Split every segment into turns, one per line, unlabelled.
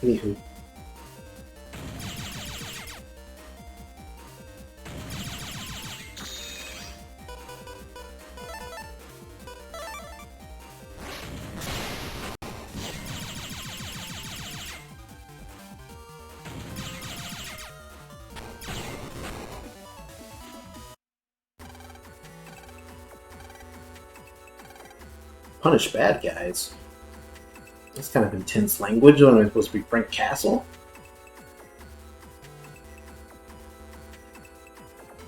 Anywho. Punish bad guys. That's kind of intense language when it's supposed to be Frank Castle.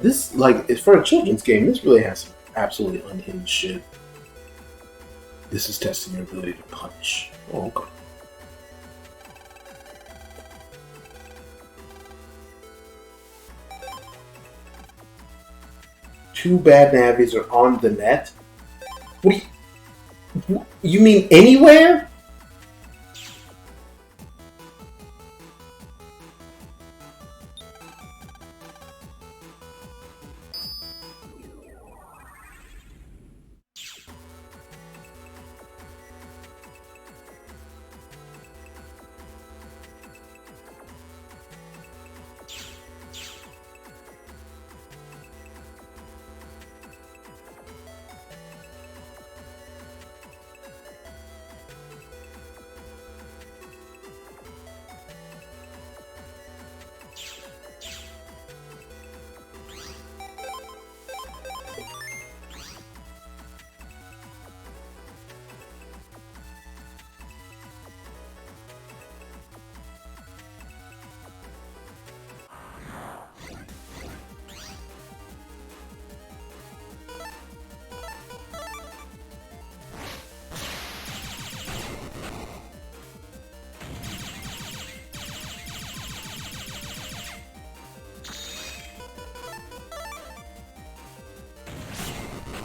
This, like, for a children's game, this really has some absolutely unhinged shit. This is testing your ability to punish. Oh, okay. Two bad navies are on the net? What you mean anywhere?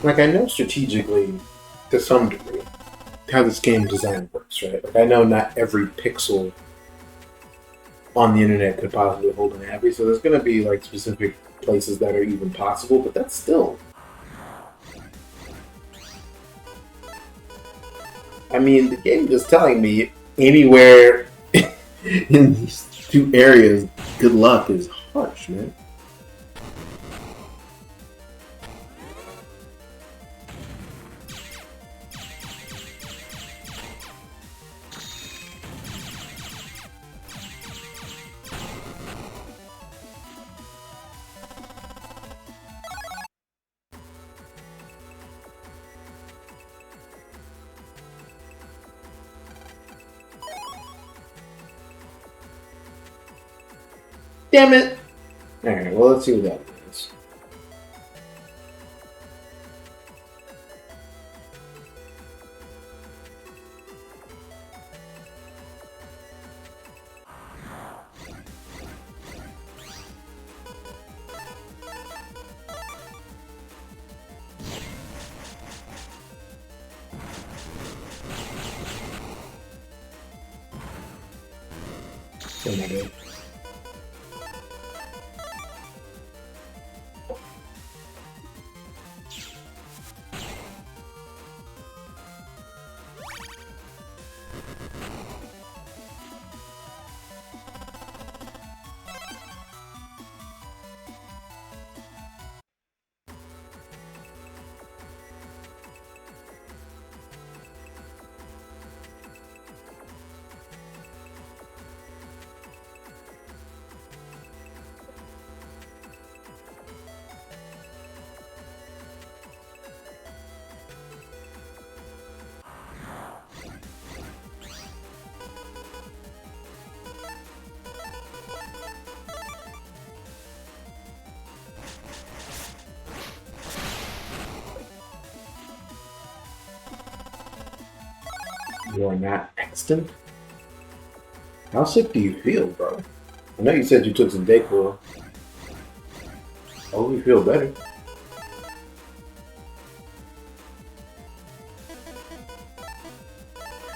Like, I know strategically, to some degree, how this game design works, right? Like, I know not every pixel on the internet could possibly hold an abbey, so there's going to be, like, specific places that are even possible, but that's still... I mean, the game is telling me anywhere in these two areas, good luck is harsh, man. Damn it! Alright, well, let's see what that is. Oh my god. You are not extant? How sick do you feel, bro? I know you said you took some Dayquil. I hope you feel better.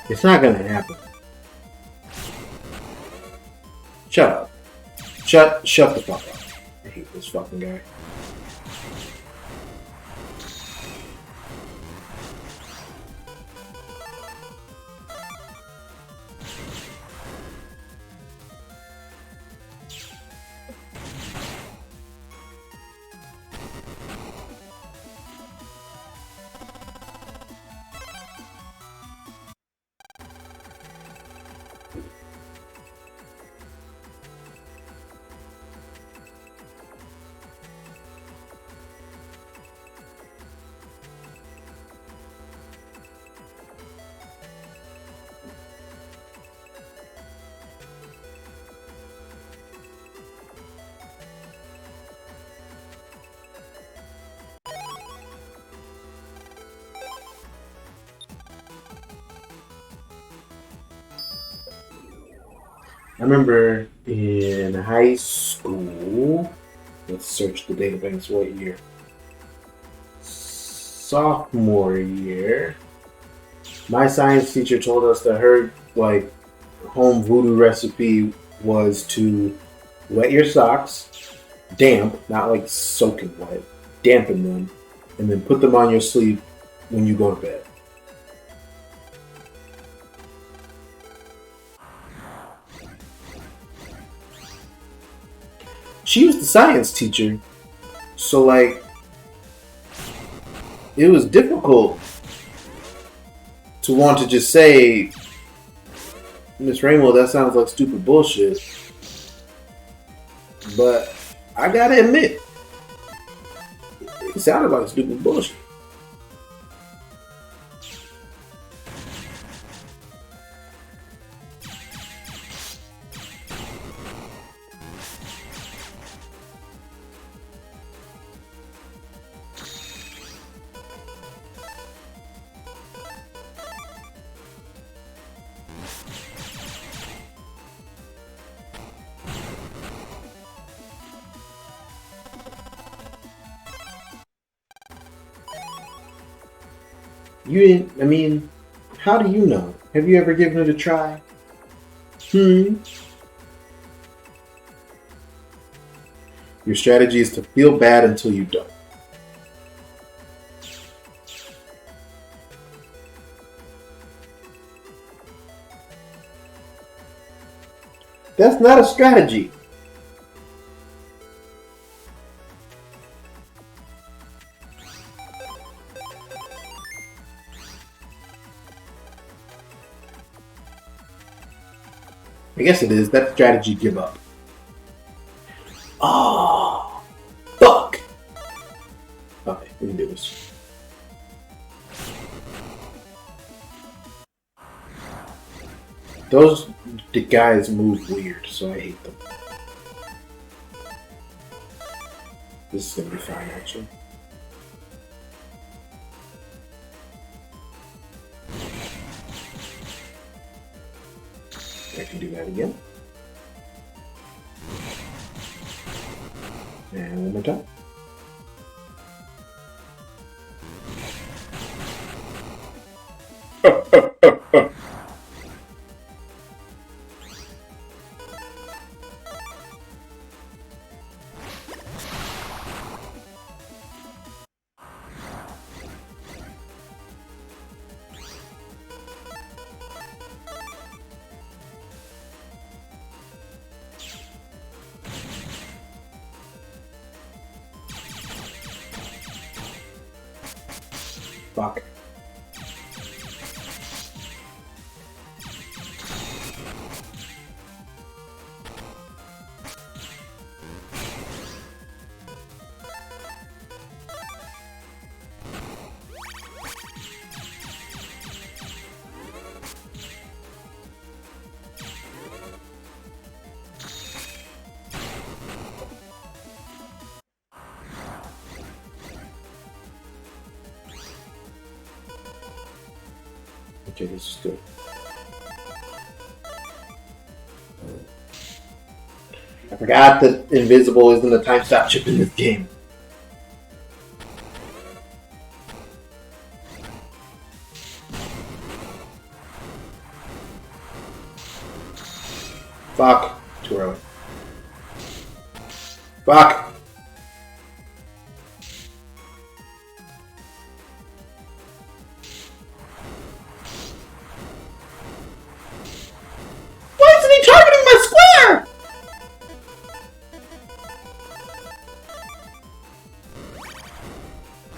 It's not gonna happen. Shut up. Shut the fuck up. I hate this fucking guy. I remember in high school, let's search the database, what year? Sophomore year, my science teacher told us that her like home voodoo recipe was to wet your socks, damp, not like soaking wet, dampen them, and then put them on your sleeve when you go to bed. She was the science teacher, so like it was difficult to want to just say, Miss Rainbow, that sounds like stupid bullshit. But I gotta admit, it sounded like stupid bullshit. You didn't, I mean, how do you know? Have you ever given it a try? Your strategy is to feel bad until you don't. That's not a strategy. I guess it is. That strategy, give up. Oh, fuck. Okay, we can do this. Those the guys move weird, so I hate them. This is gonna be fine, actually. I can do that again. And one more time. Fuck. Okay, this is good. I forgot that invisible isn't a time stop chip in this game. Fuck. Too early. Fuck. Why isn't he targeting my square?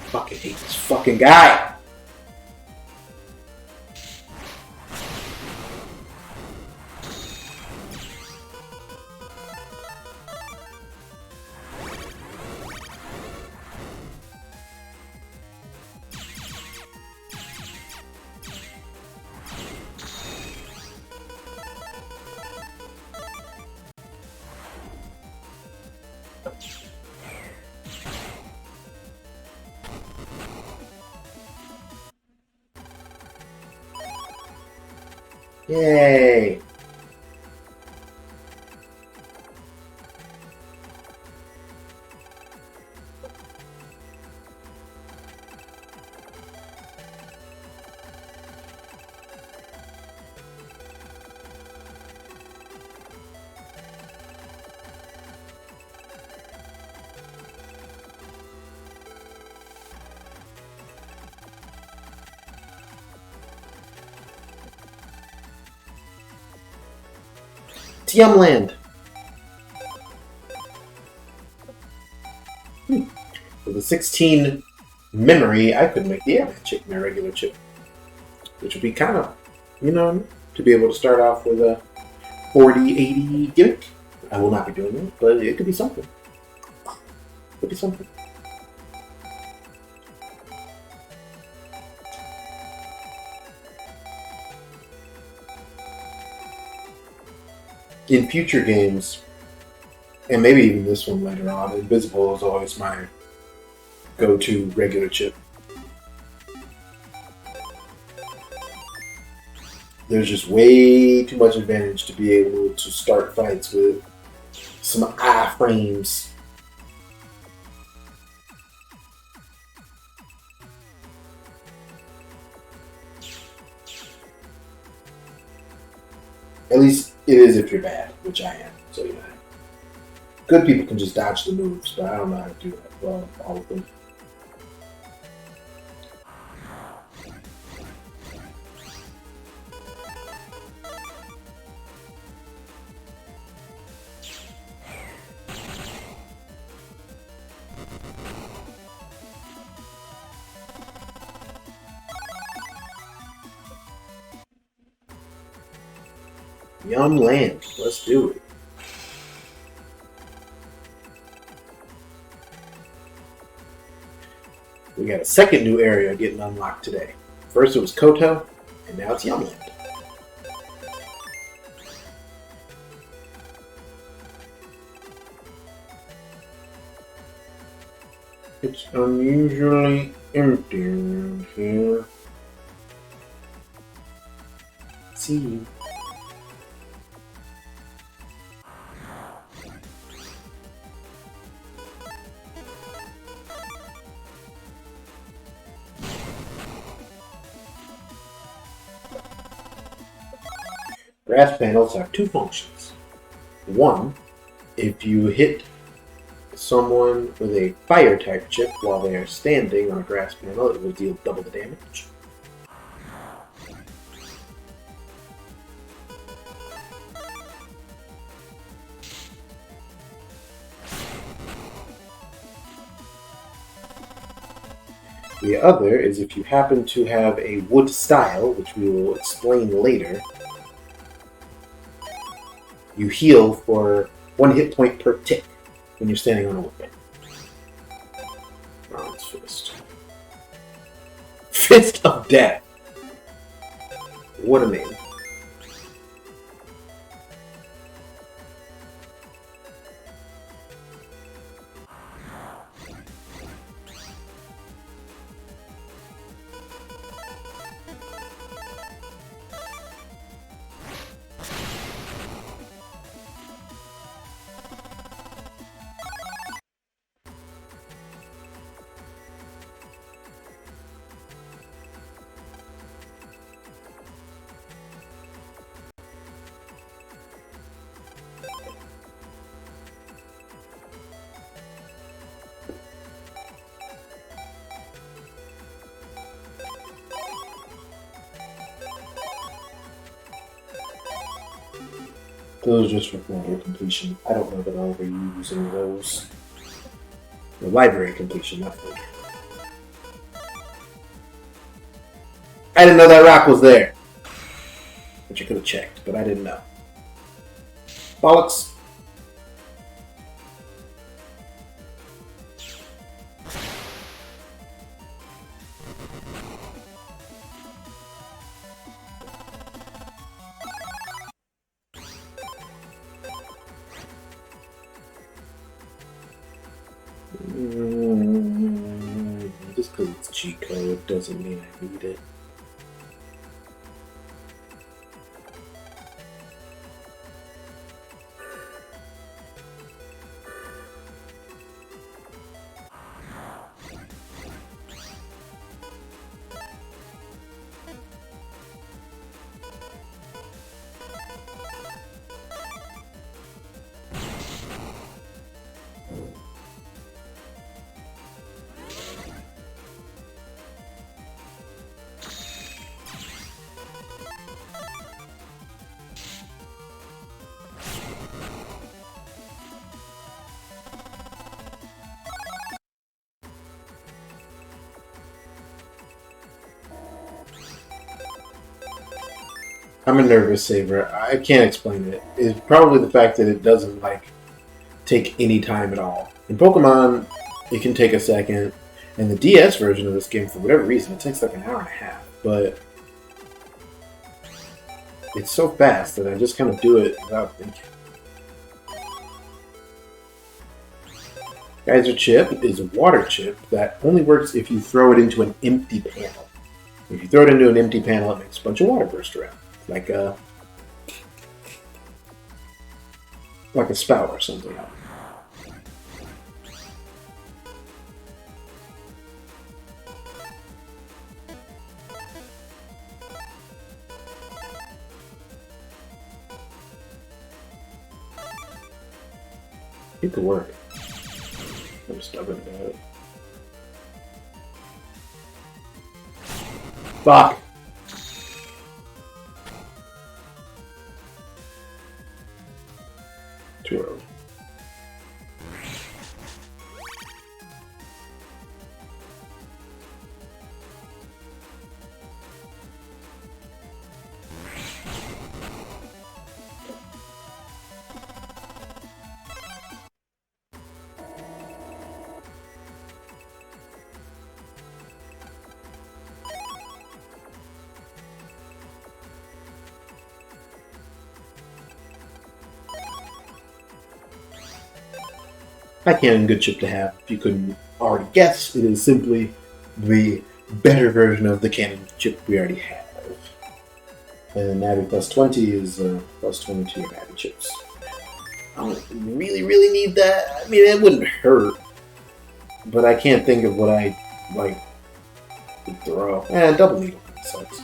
Fucking hate this fucking guy. Yay. It's Yumland. With a 16 memory, I could make the airman chip my regular chip. Which would be kind of, to be able to start off with a 40-80 gimmick. I will not be doing it, but it could be something. Could be something. In future games, and maybe even this one later on, Invisible is always my go-to regular chip. There's just way too much advantage to be able to start fights with some I-frames. At least it is if you're bad, which I am. So good people can just dodge the moves, but I don't know how to do that. Well, all of them. Yumland. Let's do it. We got a second new area getting unlocked today. First it was Koto, and now it's Yumland. It's unusually empty around here. See you. Grass panels have two functions. One, if you hit someone with a fire type chip while they are standing on a grass panel, it will deal double the damage. The other is if you happen to have a wood style, which we will explain later, you heal for 1 hit point per tick when you're standing on a wood panel. Bronze Fist. Fist of Death. What a name. Those just for library completion. I don't know that I'll be using those. The library completion, not food. I didn't know that rock was there. Which I could have checked, but I didn't know. Bollocks. Just because it's cheat code doesn't mean I need it. I'm a nervous saver. I can't explain it. It's probably the fact that it doesn't like take any time at all. In Pokemon, it can take a second, and the DS version of this game, for whatever reason, it takes like an hour and a half. But it's so fast that I just kind of do it without thinking. Geyser Chip is a water chip that only works if you throw it into an empty panel. If you throw it into an empty panel, it makes a bunch of water burst around, like a spout or something. It could work. I'm stubborn about it. Fuck! Too early. I can good chip to have. If you couldn't already guess, it is simply the better version of the cannon chip we already have. And Navi plus 20 is plus 20 to your Navi chips. I don't really need that. I mean, it wouldn't hurt. But I can't think of what I, like, would throw. Double needle sucks.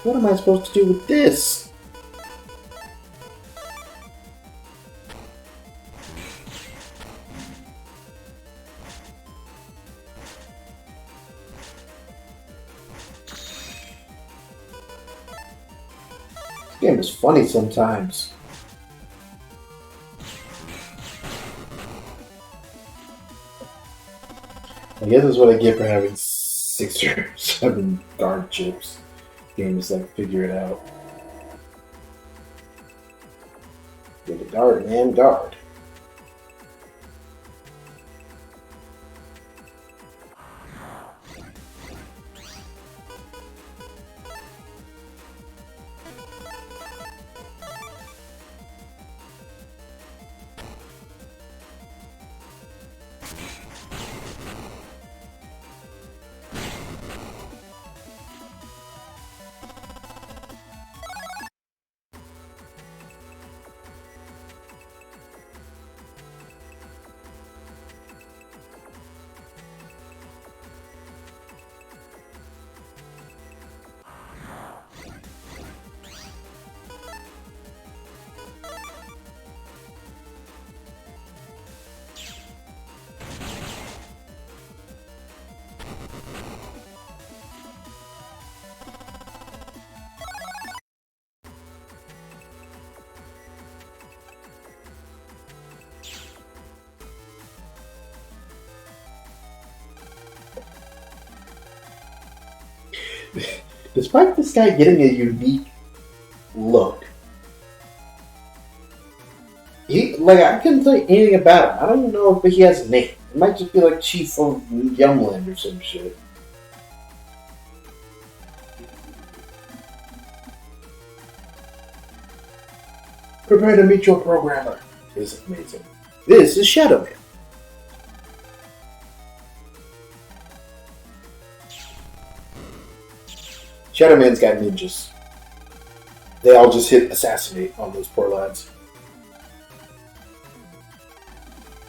What am I supposed to do with this? This game is funny sometimes. I guess that's what I get for having 6 or 7 guard chips. Games like figure it out. Get a guard and guard. Despite this guy getting a unique look, I couldn't tell you anything about him. I don't even know if he has a name. It might just be like Chief of Yumland or some shit. Prepare to meet your programmer. This is amazing. This is Shadow Man. Shadow Man's got ninjas. They all just hit assassinate on those poor lads.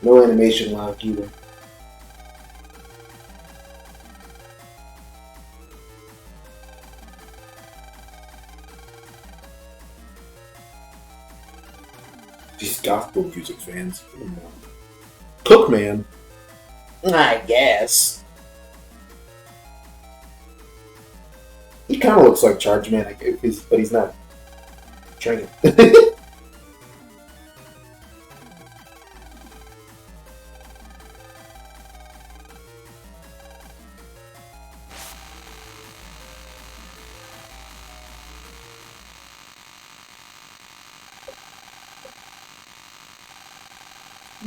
No animation lock either. These gospel music fans. Cookman? I guess. He kind of looks like Charge Man, but he's not trained.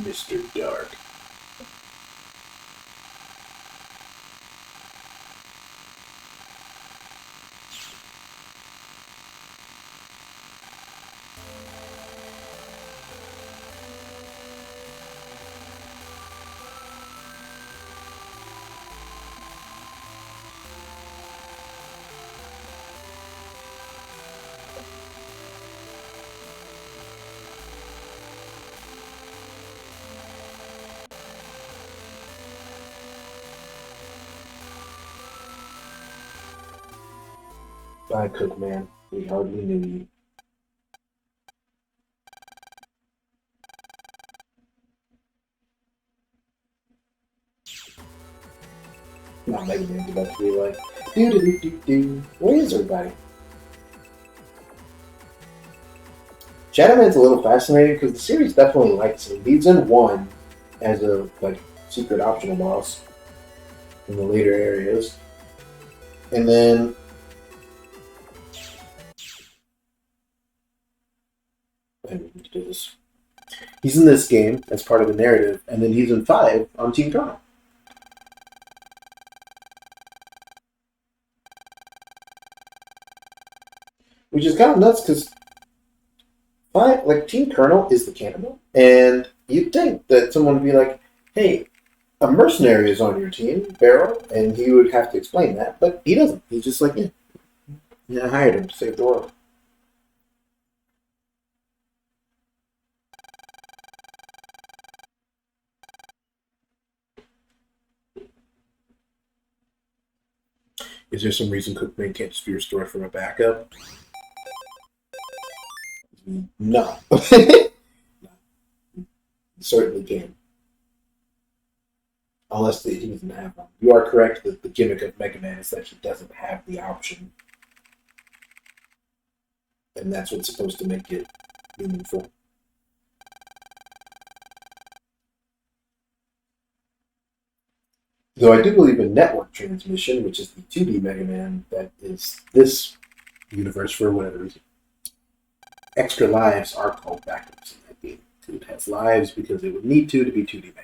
Mr. Dark. Bye, Cookman. We hardly knew you. Now Megaman's about to be like, do. Where is everybody? Shadowman's a little fascinating because the series definitely likes him. He's in one as a secret optional boss in the later areas, and then I need to do this. He's in this game as part of the narrative, and then he's in 5 on Team Colonel. Which is kind of nuts because Team Colonel is the cannibal, and you'd think that someone would be like, hey, a mercenary is on your team, Barrow, and he would have to explain that, but he doesn't. He's just like, I hired him to save the world. Is there some reason Cookman can't just be restored from a backup? No. Certainly can. Unless he doesn't have one. You are correct that the gimmick of Megaman is that he doesn't have the option. And that's what's supposed to make it meaningful. Though I do believe in network transmission, which is the 2D Mega Man that is this universe for whatever reason. Extra lives are called backups in that game. It has lives because it would need to be 2D Mega Man.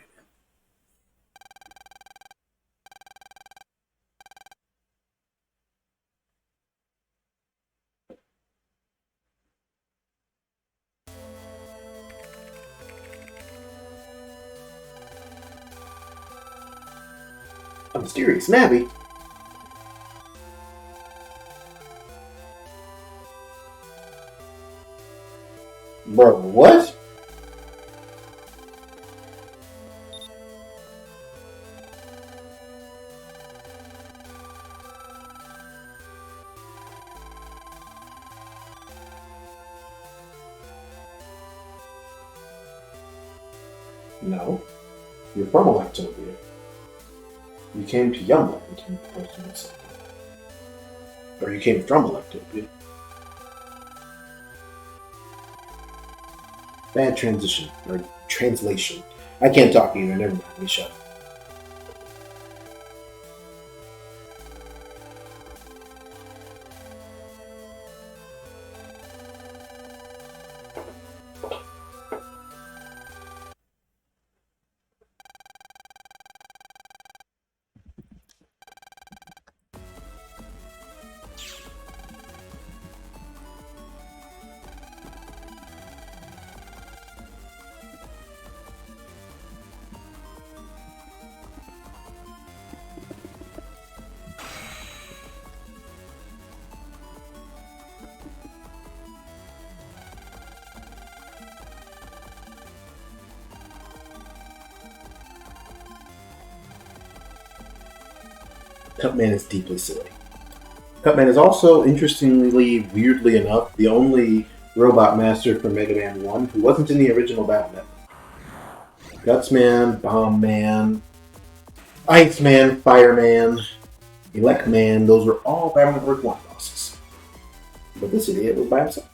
A mysterious Navi. Bro, what? No. You're from Electopia. You came to Yumland in person. Or you came from Electopia. Bad transition. Or translation. I can't talk either. Never mind. We shut up. Cutman is deeply silly. Cutman is also, interestingly, weirdly enough, the only robot master from Mega Man 1 who wasn't in the original Battle Network. Gutsman, Bomb Man, Iceman, Fireman, Elect Man, those were all Battle Network 1 bosses. But this idiot was by himself.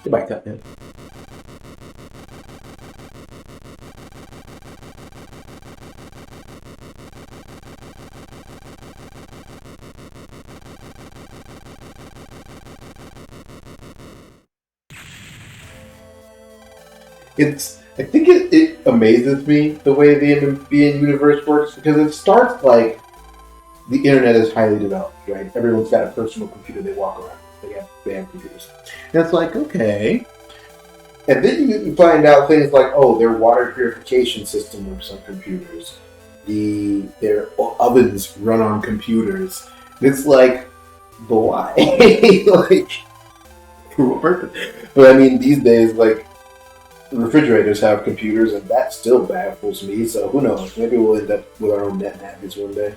Goodbye, Cutman. I think it amazes me the way the MMBN universe works because it starts like the internet is highly developed, right? Everyone's got a personal computer they walk around. They have computers. And it's like, okay. And then you find out things like, oh, their water purification system works on computers. Their ovens run on computers. And it's like, but why? Like, for what purpose? But I mean, these days, like, refrigerators have computers, and that still baffles me. So who knows? Maybe we'll end up with our own net navvies one day.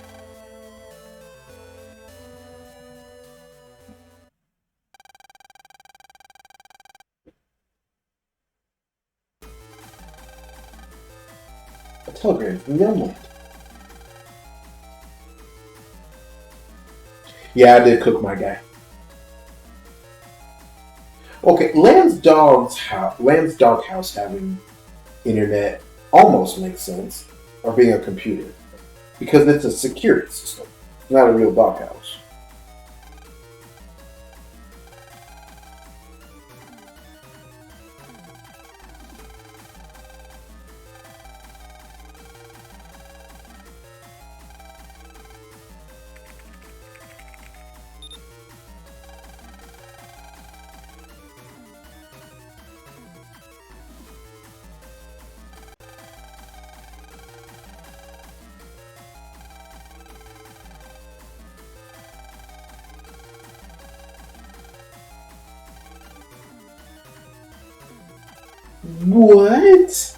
A telegram from Youngland. Yeah, I did cook my guy. Okay, Land's doghouse having internet almost makes sense, or being a computer, because it's a security system, not a real doghouse. What?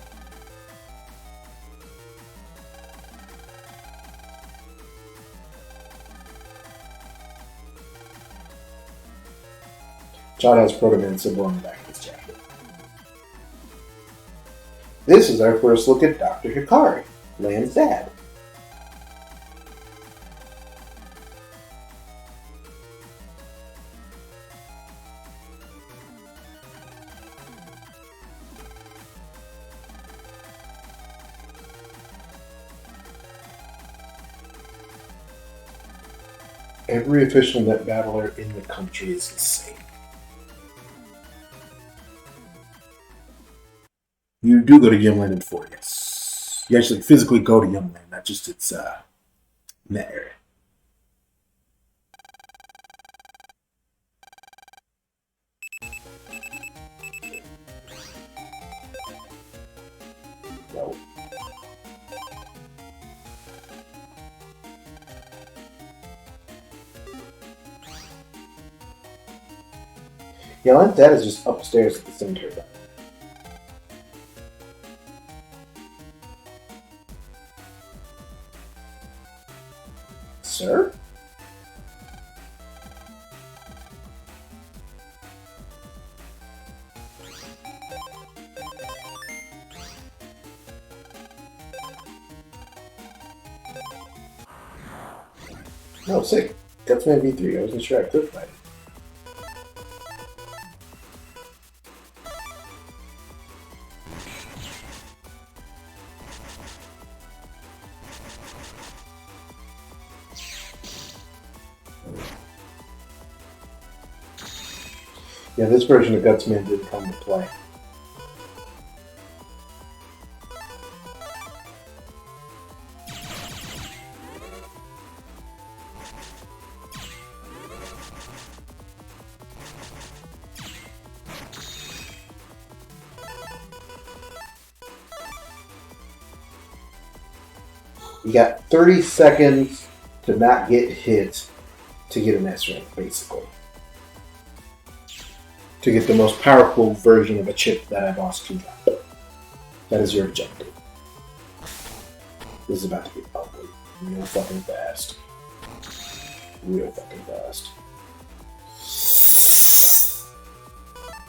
John has Protoman symbol on the back of his jacket. This is our first look at Dr. Hikari, Land's dad. Every official net battler in the country is insane. You do go to Youngland in 4, yes. You actually physically go to Youngland, not just its net area. No. Youngland's dad is just upstairs at the cemetery. Sir? No, sick. Gutsman V3. I wasn't sure I could fight it. Yeah, this version of Gutsman didn't come to play. You got 30 seconds to not get hit to get an S rank, basically. To get the most powerful version of a chip that a boss can drop. That is your objective. This is about to be ugly. Real fucking fast. Real fucking fast.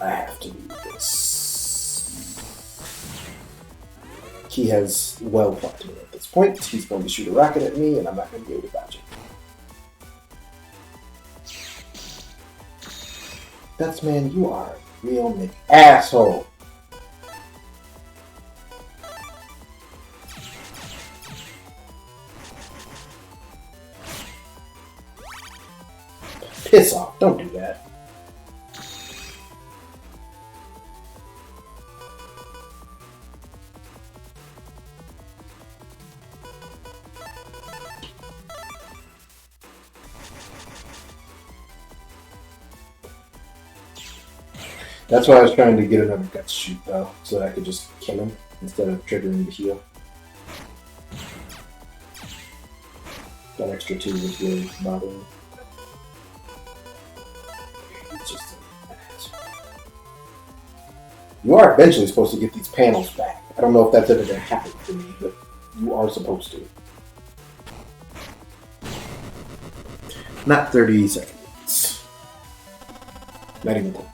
I have to do this. He has well fucked me at this point. He's going to shoot a rocket at me, and I'm not going to be able to dodge it. Gutsman, you are Real Nick. Asshole. Piss off. Don't do that. That's why I was trying to get another guts shoot, though, so that I could just kill him instead of triggering the heal. That extra 2 was really bothering me. It's just an ass. You are eventually supposed to get these panels back. I don't know if that's ever going to happen for me, but you are supposed to. Not 30 seconds. Not even close.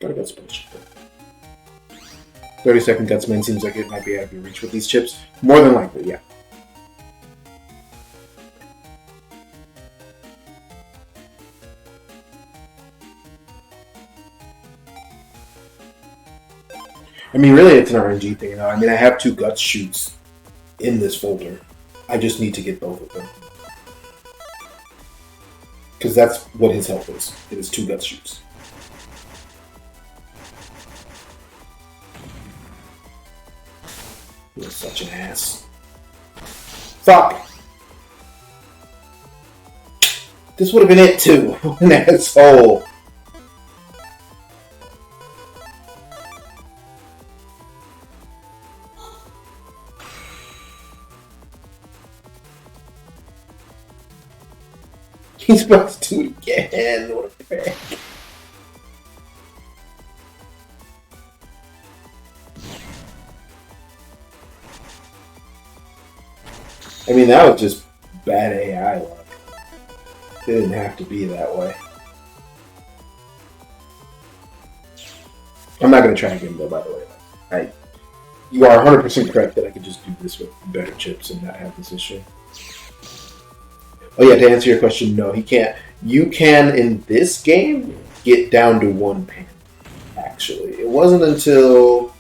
Gotta go spell chip. 30-second Gutsman seems like it might be out of your reach with these chips. More than likely, yeah. I mean, really, it's an RNG thing, though. I mean, I have 2 Guts shoots in this folder. I just need to get both of them. Because that's what his health is. It is 2 Guts shoots. You're such an ass. Fuck! This would have been it too. An asshole. He's about to do it again. What a prick. I mean, that was just bad AI luck. It didn't have to be that way. I'm not going to try again, though, by the way. You are 100% correct that I could just do this with better chips and not have this issue. Oh yeah, to answer your question, no, he can't. You can, in this game, get down to 1 pan, actually. It wasn't until...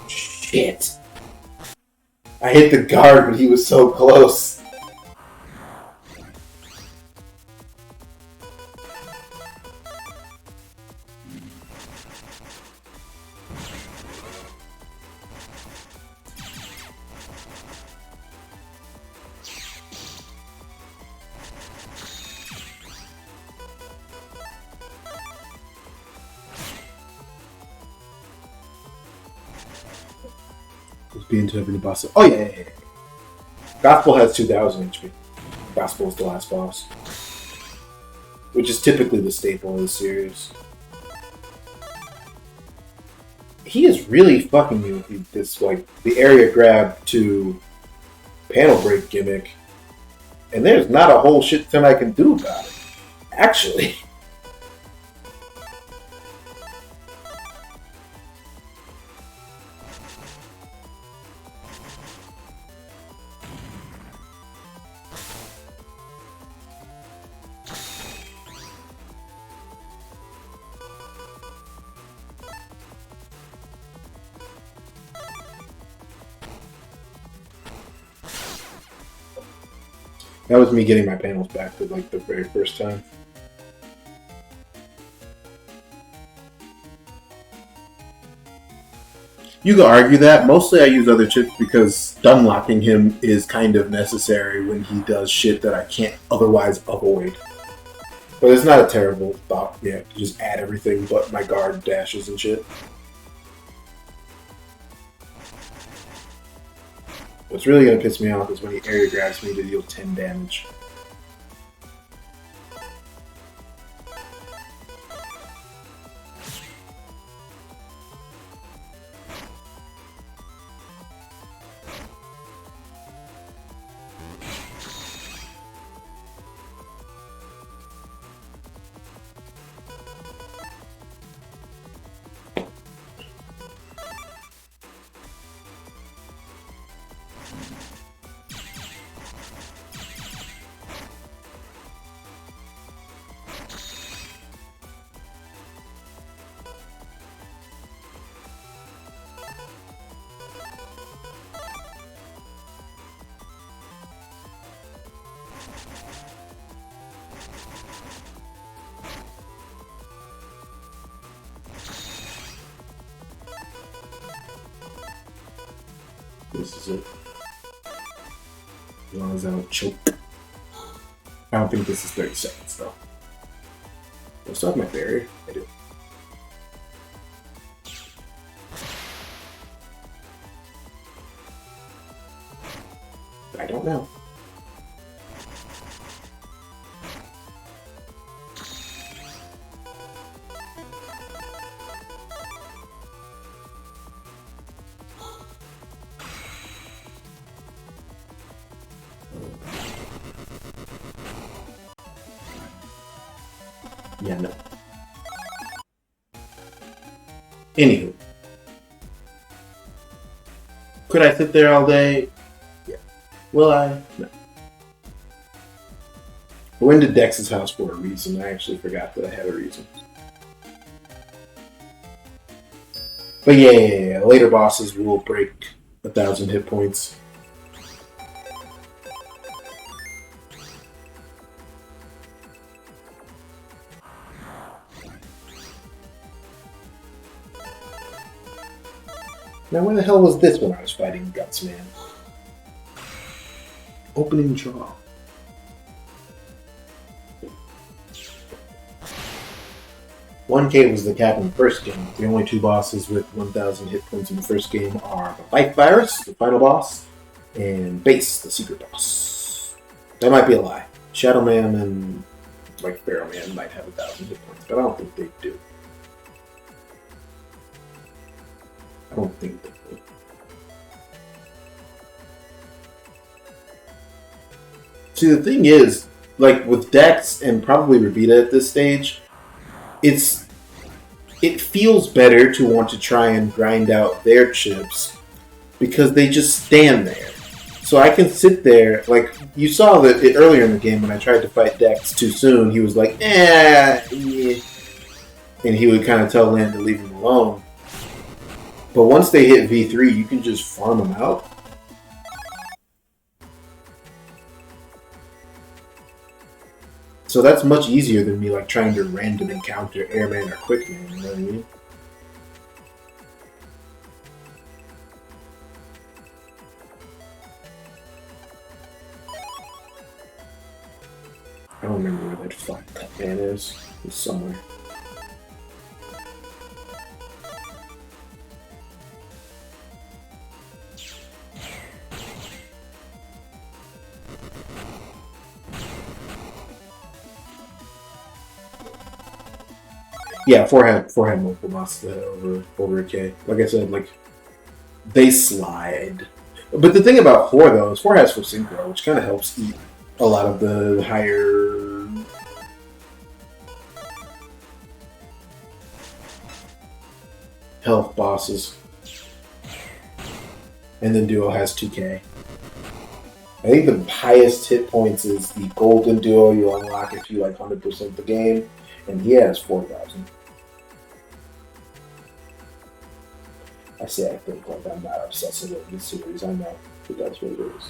Shit. I hit the guard, but he was so close. Being to every boss. Oh yeah. Gospel has 2,000 HP. Gospel is the last boss, which is typically the staple of the series. He is really fucking me with this, like, the area grab to panel break gimmick, and there's not a whole shit ton I can do about it. Actually. That was me getting my panels back for like the very first time. You could argue that. Mostly I use other chips because stun locking him is kind of necessary when he does shit that I can't otherwise avoid. But it's not a terrible thought, yeah, to just add everything but my guard dashes and shit. What's really gonna piss me off is when he area grabs me to deal 10 damage. This is it. As long as I don't choke. I don't think this is 30 seconds though. Do I still have my barrier? I do. I don't know. Yeah, no. Anywho. Could I sit there all day? Yeah. Will I? No. I went to Dex's house for a reason. I actually forgot that I had a reason. But yeah. Later bosses will break 1,000 hit points. Now, where the hell was this when I was fighting Guts, man? Opening draw. $1K was the cap in the first game. The only two bosses with 1,000 hit points in the first game are the Life Virus, the final boss, and Base, the secret boss. That might be a lie. Shadow Man and like Barrel Man might have 1,000 hit points, but I don't think they do. I don't think they do. See, the thing is, like with Dex and probably Rabita at this stage, it feels better to want to try and grind out their chips because they just stand there. So I can sit there, like you saw that earlier in the game when I tried to fight Dex too soon, he was like, yeah. And he would kind of tell Land to leave him alone. But once they hit V3, you can just farm them out. So that's much easier than me like trying to random encounter Airman or Quickman, you know what I mean? I don't remember where that fucking Cutman is. It's somewhere. Yeah, four had multiple bosses that over a K. Like I said, like they slide. But the thing about 4 though is 4 has full synchro, which kind of helps eat a lot of the higher health bosses. And then Duo has 2K. I think the highest hit points is the Golden Duo you unlock if you like 100% the game, and he has 4,000. I say I think like I'm not obsessive with this series. I know, but that's what it is.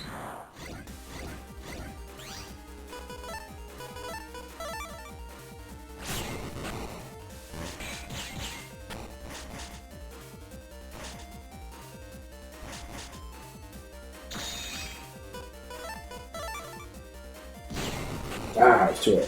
Ah, sure.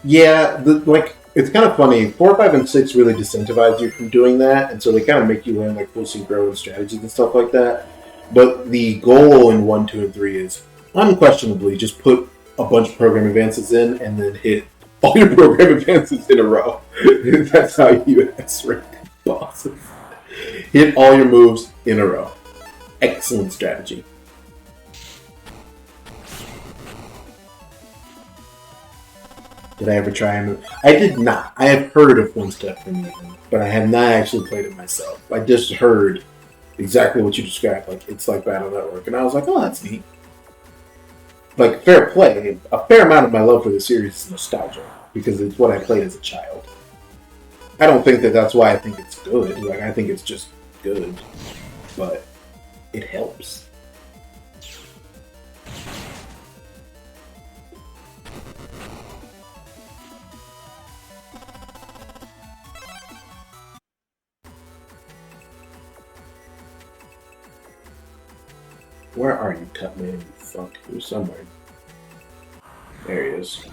Yeah, like it's kind of funny. 4, 5, and 6 really disincentivize you from doing that, and so they kind of make you learn like full synchro and strategies and stuff like that. But the goal in 1, 2, and 3 is unquestionably just put a bunch of program advances in, and then hit all your program advances in a row. That's how you S rank bosses. Hit all your moves in a row. Excellent strategy. Did I ever try and... I did not. I have heard of One Step from Even, but I have not actually played it myself. I just heard exactly what you described. Like, it's like Battle Network. And I was like, oh, that's neat. Like, fair play. A fair amount of my love for the series is nostalgia, because it's what I played as a child. I don't think that that's why I think it's good. Like, I think it's just good. But it helps. Where are you, Cutman? You fuck. You're somewhere. There he is.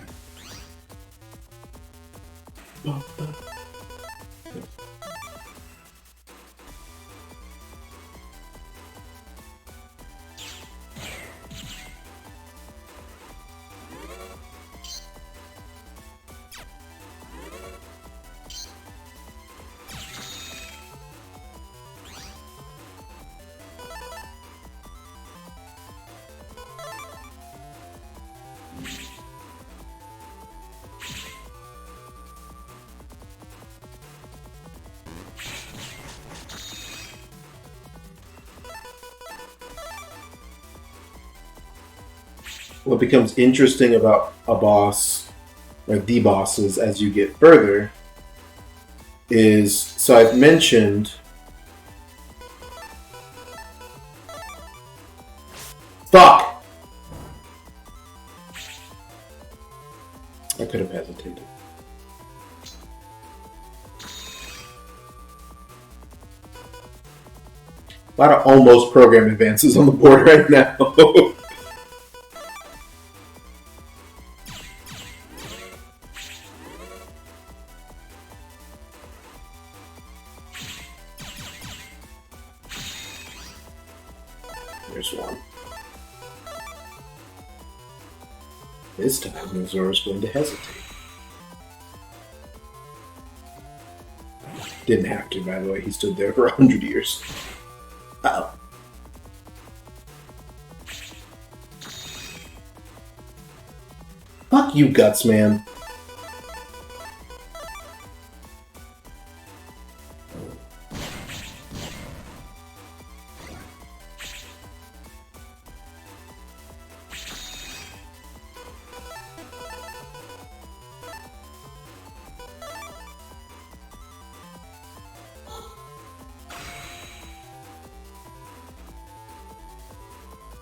What becomes interesting about a boss, or the bosses, as you get further, is, so I've mentioned... Fuck! I could have hesitated. A lot of almost program advances on the board right now. There's one. This time, Yozora's going to hesitate. Didn't have to, by the way. He stood there for 100 years. Uh-oh. Fuck you, Guts, man.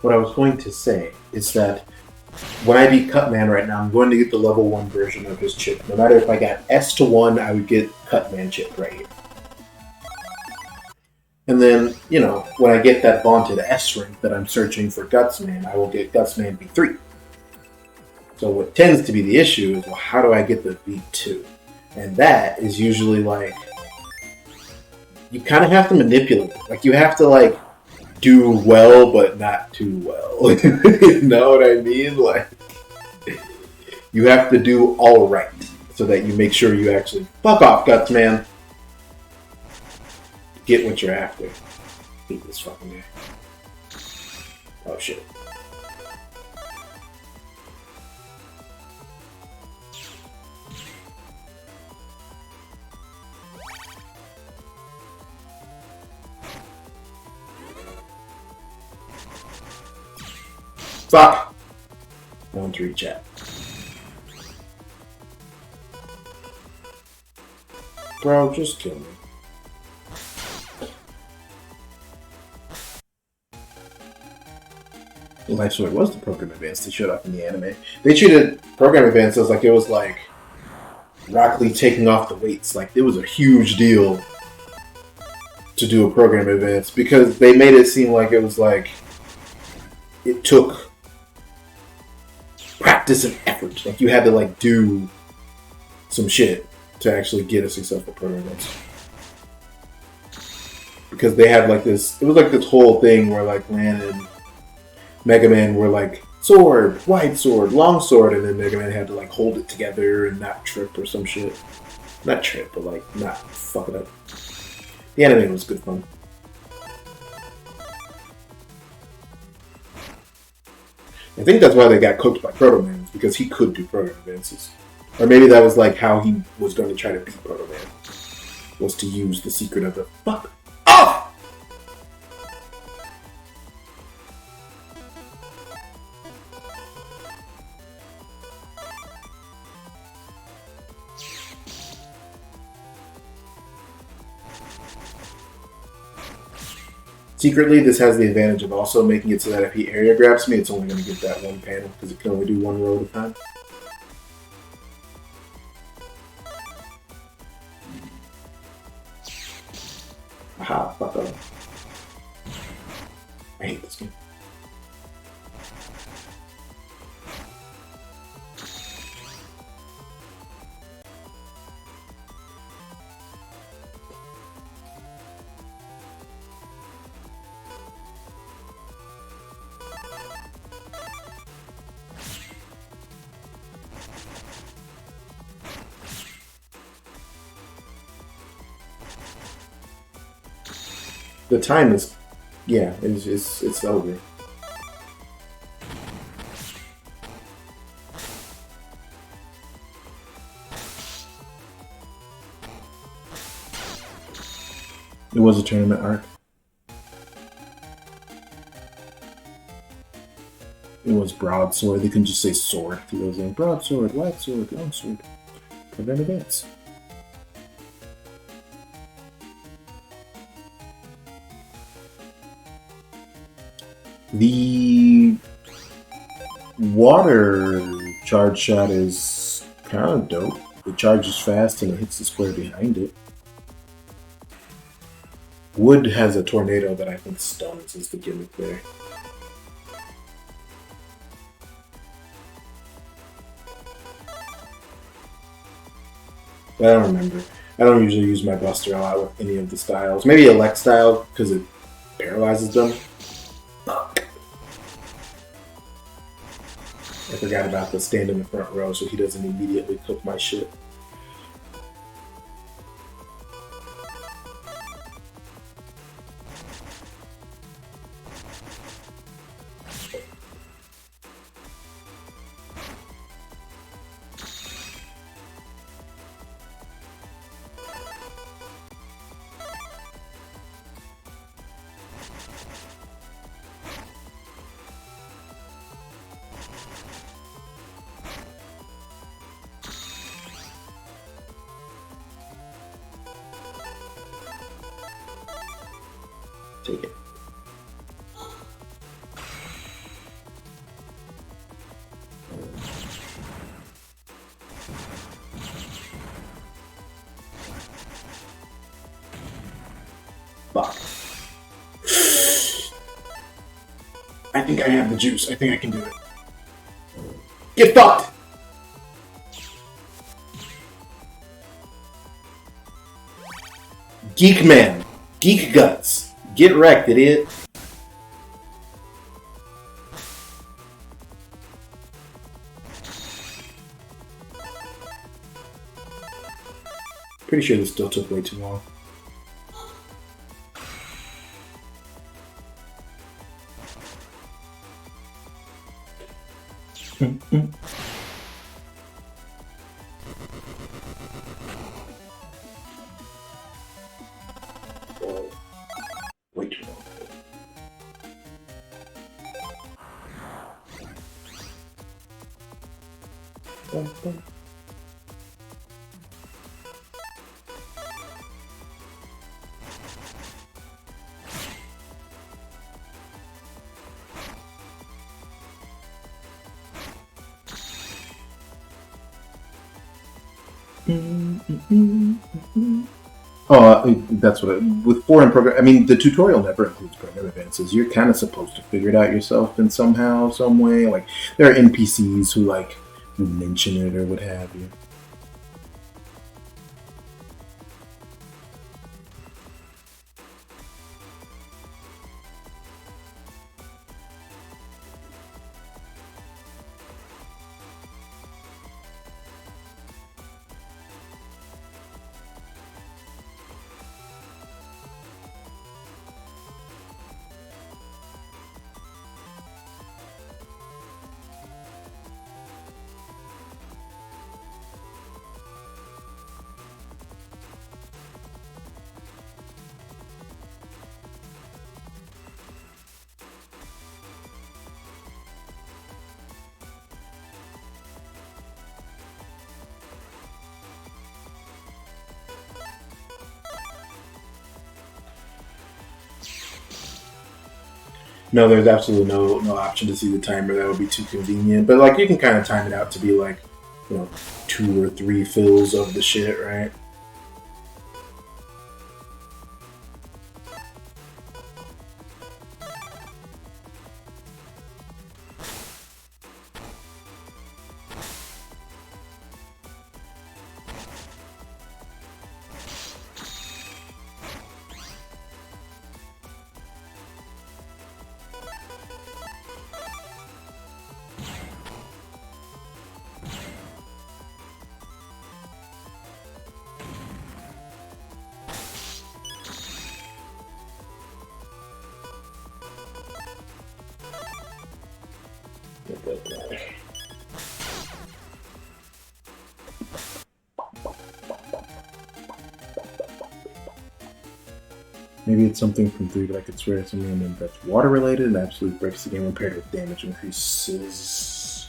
What I was going to say is that when I beat Cutman right now, I'm going to get the level 1 version of his chip. No matter if I got S to 1, I would get Cutman chip right here. And then, you know, when I get that vaunted S rank that I'm searching for Gutsman, I will get Gutsman V3. So what tends to be the issue is, well, how do I get the V2? And that is usually like, you kind of have to manipulate it. Like, you have to, like, do well, but not too well. You know what I mean? Like, you have to do all right so that you make sure you actually fuck off, Guts, man. Get what you're after. Hate this fucking guy. Oh shit. Fuck! No one to reach out. Bro, just kill me. Life Sword was the Program Advance they showed off in the anime. They treated Program Advance as like it was like Rock Lee taking off the weights. Like it was a huge deal to do a Program Advance because they made it seem like it was like it took practice and effort. Like you had to like do some shit to actually get a successful Program Advance. Because they had like this, it was like this whole thing where like Lan and Megaman were like sword, wide sword, long sword, and then Megaman had to like hold it together and not trip or some shit. Not trip, but like not fuck it up. The anime was good fun. I think that's why they got cooked by Proto Man, because he could do Proto Advances. Or maybe that was like how he was going to try to beat Proto Man, was to use the secret of the fuck off! Secretly, this has the advantage of also making it so that if he area grabs me, it's only going to get that one panel, because it can only do one roll at a time. Aha, fuck up. I hate this game. The time is, yeah, it's over. It was a tournament arc. It was broadsword. They couldn't just say sword. It was like broadsword, wide sword, long sword. Program Advance. The water charge shot is kind of dope. It charges fast and it hits the square behind it. Wood has a tornado that I think stuns is the gimmick there. But I don't remember. I don't usually use my Buster a lot with any of the styles. Maybe Elect style because it paralyzes them. Fuck. I forgot about the stand in the front row so he doesn't immediately cook my shit. Take it. Fuck. I think I have the juice. I think I can do it. Get fucked! Geek Man. Geek Guts. Get wrecked, idiot. Pretty sure this still took way too long. Way too long. Oh, that's what with foreign program. I mean, the tutorial never includes program advances. You're kind of supposed to figure it out yourself in somehow, some way. Like there are NPCs who who mention it or what have you. No, there's absolutely no option to see the timer. That would be too convenient. But like you can kind of time it out to be like, you know, 2 or 3 fills of the shit, right? Maybe it's something from 3, but I could swear it's something that's water related and absolutely breaks the game when paired with damage increases.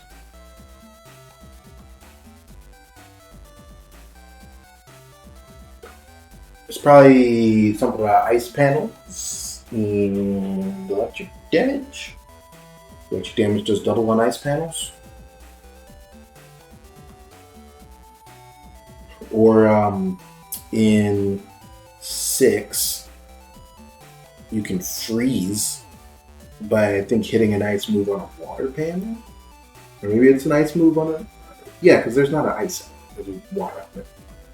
It's probably something about ice panels and electric damage. Electric damage does double on ice panels. Or in 6, you can freeze by, I think, hitting an ice move on a water panel. Or maybe it's an ice move on a... Yeah, because there's not an ice on it. There's water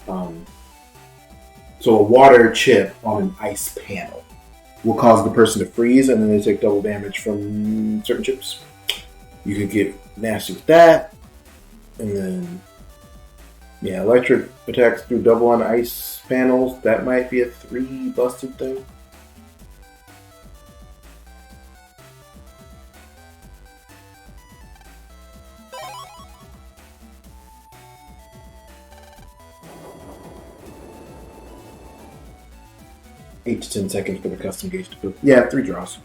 on it. So a water chip on an ice panel will cause the person to freeze, and then they take double damage from certain chips. You could get nasty with that. And then... yeah, electric attacks do double on ice panels. That might be a 3 busted thing. Eight to 10 seconds for the custom gauge to fill. Yeah, 3 draws.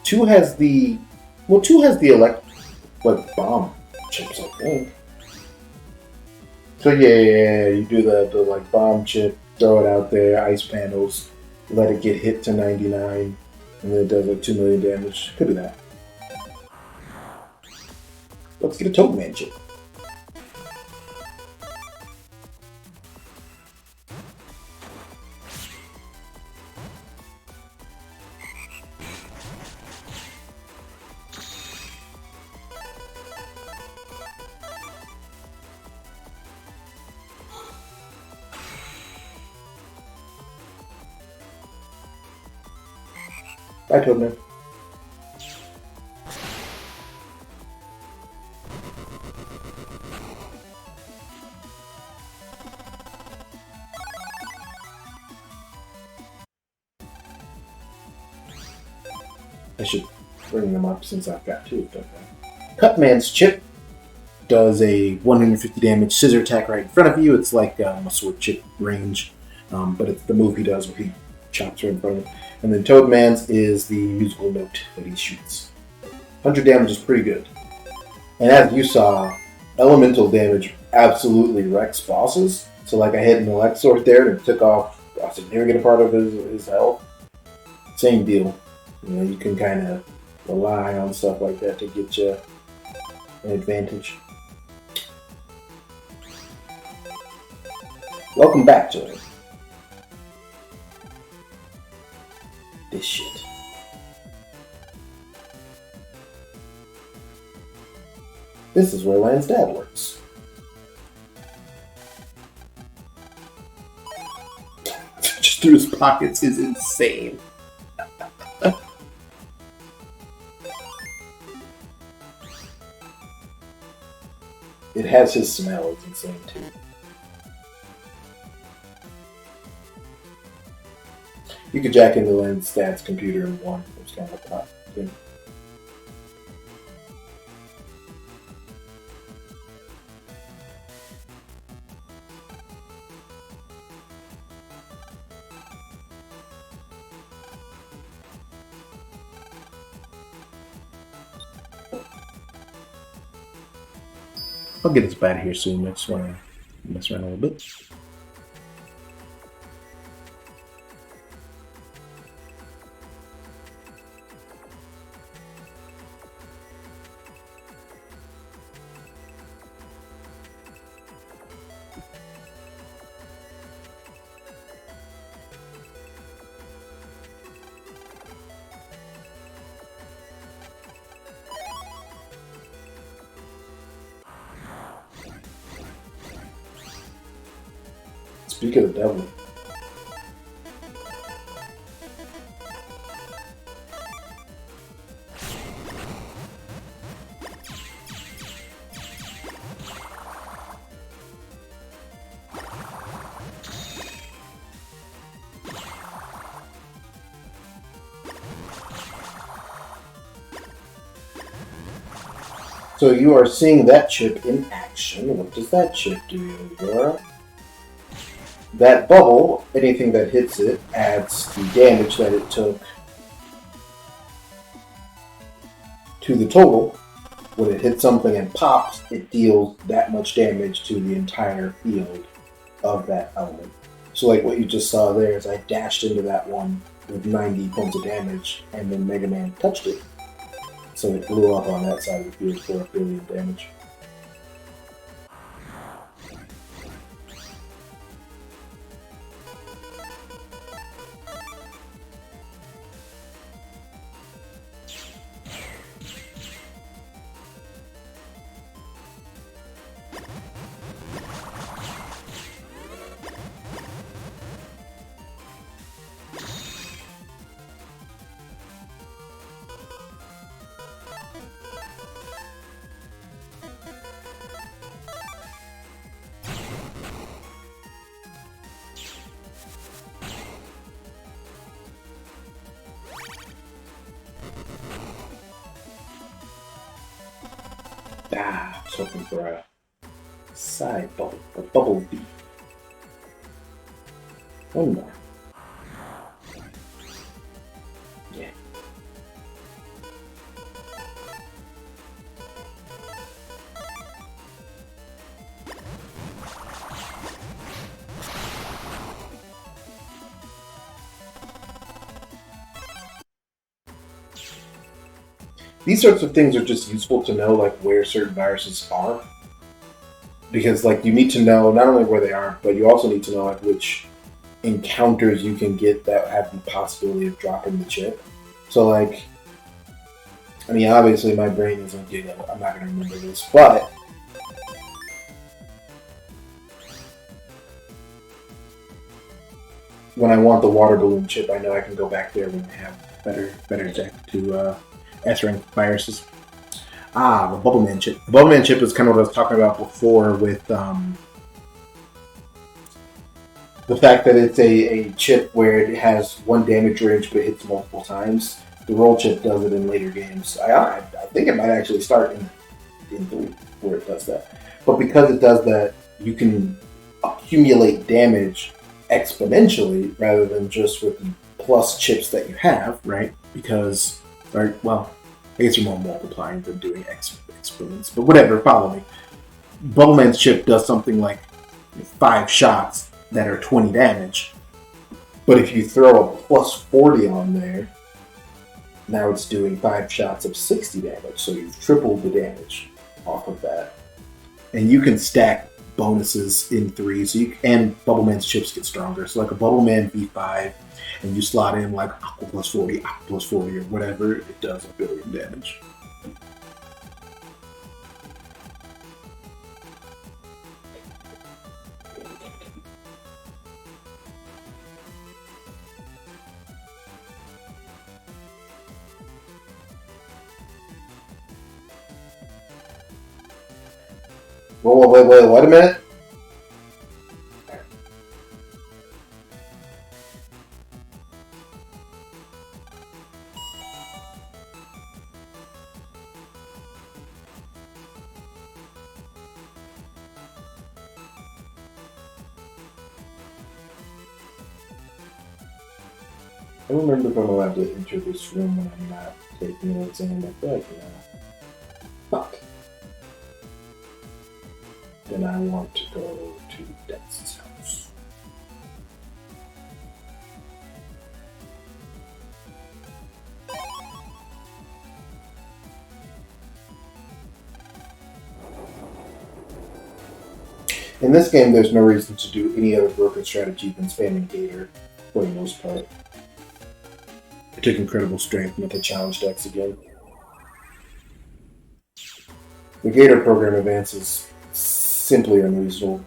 2 has the... well, 2 has the bomb chips, I think. So yeah, you do the bomb chip, throw it out there, ice panels, let it get hit to 99, and then it does 2 million damage. Could do that. Let's get a Toadman chip. Bye, Toadman. I should bring them up since I've got 2 of them. Cutman's chip does a 150 damage scissor attack right in front of you. It's like a sword chip range, but it's the move he does where he chops right in front of him. And then Toadman's is the musical note that he shoots. 100 damage is pretty good. And as you saw, elemental damage absolutely wrecks bosses. So like I hit an elect sword there and it took off a significant part of his health. Same deal. You know, you can kind of rely on stuff like that to get you an advantage. Welcome back, Joey. This shit. This is where Lan's dad works. Just through his pockets is insane. It has his smell, it's insane too. You could jack into Len's stats computer in one, which kind of top thing. I'll get us out of here soon. I just want to mess around a little bit. Speak of the devil. So you are seeing that chip in action. What does that chip do, Yozora? That bubble, anything that hits it, adds the damage that it took to the total. When it hits something and pops, it deals that much damage to the entire field of that element. So like what you just saw there is I dashed into that one with 90 points of damage, and then Megaman touched it. So it blew up on that side of the field for 1 billion damage. I was hoping for a side bubble, a bubble B. One more. Yeah. These sorts of things are just useful to know, like where certain viruses are, because like you need to know not only where they are, but you also need to know like which encounters you can get that have the possibility of dropping the chip. So like, I mean, obviously my brain isn't good. I'm not going to remember this, but when I want the water balloon chip, I know I can go back there when I have better tech to S-rank viruses. The Bubbleman chip. The Bubbleman chip is kind of what I was talking about before with the fact that it's a chip where it has one damage range but it hits multiple times. The roll chip does it in later games. I think it might actually start in 3 where it does that. But because it does that, you can accumulate damage exponentially rather than just with the plus chips that you have, right? Because, or, well, I guess you're more multiplying than doing exponents, but whatever, follow me. Bubbleman's chip does something like 5 shots that are 20 damage, but if you throw a plus 40 on there, now it's doing 5 shots of 60 damage, so you've tripled the damage off of that. And you can stack bonuses in 3, so and Bubble Man's chips get stronger. So like a Bubble Man V5, and you slot in like Aqua plus 40, Aqua plus 40, or whatever, it does 1,000,000,000 damage. Wait a minute. I don't remember if I'm allowed to enter this room when I'm not taking an exam. I feel like no. Fuck. Then I want to go to Dex's house. In this game, there's no reason to do any other broken strategy than spamming Gator, for the most part. I took incredible strength not to challenge Dex again. The Gator program advance is simply unreasonable.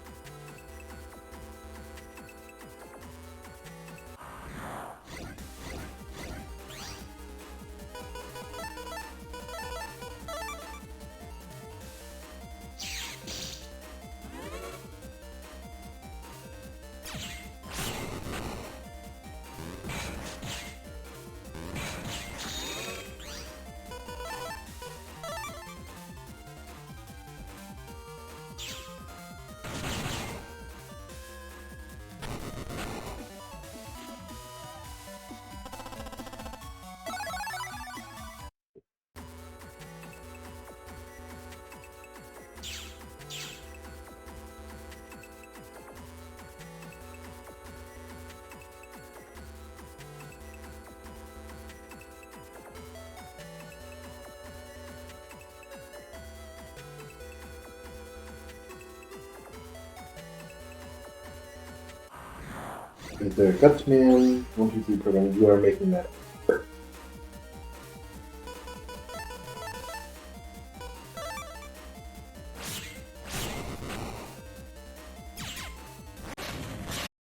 Is there Gutsman? 1, 2, 3 program. You are making that